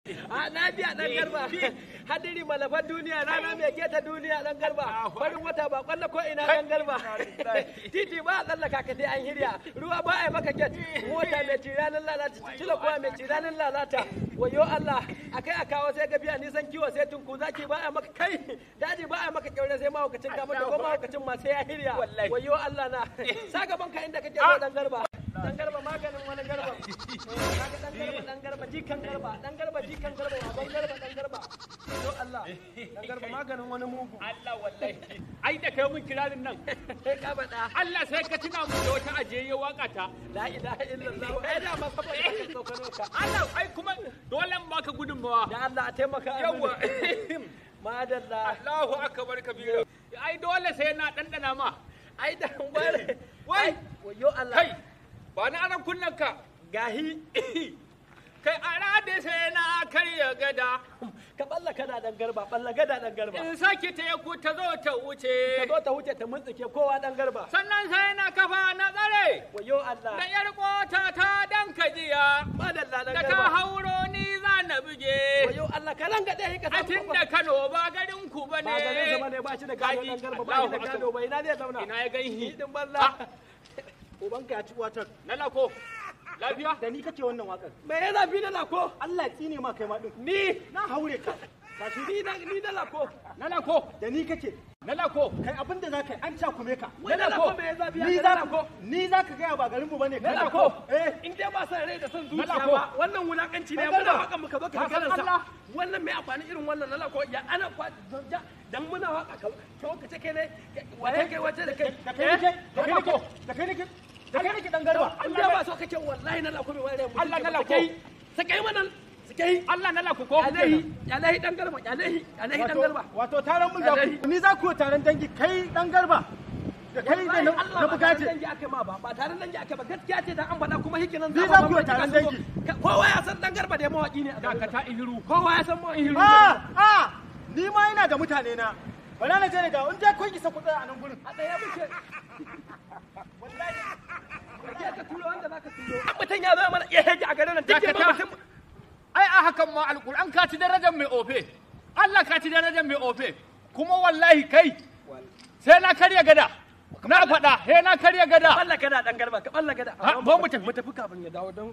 A na biya dan garba. Hadiri malafan duniya rana mai keta duniya dan garba. Farin wata ba kwalla ko ina dan garba. Titi ba a tsallaka ka sai an hirya. Ruwa ba a maka ket. Mota mai tiranin lalata. Cila kuwa mai tiranin lalata. Wayo Allah akai a kawo sai ga biya nisan kiwo sai tunku zaki ba a maka kai. Daji ba a maka kyaure sai mahaukacin ka mata ko mahaukacin ma sai ya hirya. Wayo Allah na. Sa gaban ka inda kake so dan garba. Dan garba maganin wani garba. Dan garba jikan garba. Dan garba jikan garba baban garba dan garba. To Allah. Dan garba maganin wani mugu. Allah wallahi. Ai da kai mun kirarin nan. Sai ka bada. Allah sai ka tuna mu da wata ajiyayye waka ta. La ilaha illallah. Ai da ma saboda ka tsokano ka. Allah ai kuma dole mu baka gudunmawa. Ya Allah a taimaka. Yawa. Madalla. Allahu akbar kabira. Ai dole sai na dandana ma. Ai da bare. Wai. Wayo Allah. Kai. Ba na aran kunnan ka. Gahi. Kai arade sai na karya gada. Ka balla kana dan garba, balla gada dan garba. In sake ta yaku ta zo ta wuce. Ka zo ta wuce ta muntsike kowa dan garba. Sannan sai na kafa na tsare. Wayo Allah. Da yar kota ta dan kajiya. Madalla dan Da garba. ta hauro ni za na buge. Wayo Allah ka ranga dai ka A tun da Kano ba garin ku bane. ba garin sa bane ba shi da gado dan garba ba shi da gado ba ina zai zauna. Ina ya gaihi. Din balla. Ubanka ya ci watar. Na lako. Lafiya? Da ni kake wannan wakar. Me ya zafi da lako? Allah ya tsine ma kai ma din. Ni Na haure ka. kashi ni da lako. Na lako. Da ni kake. Na lako. Kai abin da zaka yi an cakume ka. Wai da lako me ya zafi Ni da za lako? ni za ka gaya ba garin mu bane Na kai. lako. Eh. In dai ba san rai da son zuciya lako. ba wannan wulakanci ne Dan muna garba. waka muka zo ka Ka san karansa. Allah. Wannan mai amfani irin wannan na lako ya ana kwa dan muna waka ka ka ce kai ne waye kai wace da kai. Da kai nake. Da kai nake. Da kai nake. Da kai nake dan garba. In dai ba so kake wallahi na lako mai wani rai. Allah na lako. Sakai wannan. Sakai. Allah na lako ko Alaihi dan garba, alaihi dan garba. Wato taron mun da ku. Ni za ku taron dangi kai dan garba. Da kai da na bukace. dangi aka ma ba taron dangi aka ba gaskiya ce dan an faɗa kuma hikinan Ni za ku yi taron dangi. Kowa ya san dan garba da mawaki ne a garin Dakata ihiru. kowa ya san mawaki ihiru Ni ma ina da mutane na. Bana na je ne da in je kun isa ku tsaya a nan gurin. a ɗaya muke wallahi ka turo wanda zaka turo an mutum ya zo mana iya heji a garin nan duk Dakata. Ai a hakan ma alƙur'an ka ci darajar mai ofe. Allah ka ci darajar mai ofe. Kuma wallahi kai sai na karya gada. Na faɗa, sai na karya gada. balla gada dan garba ka balla gada Ha, bo mu tafi. mu tafi kafin ya dawo don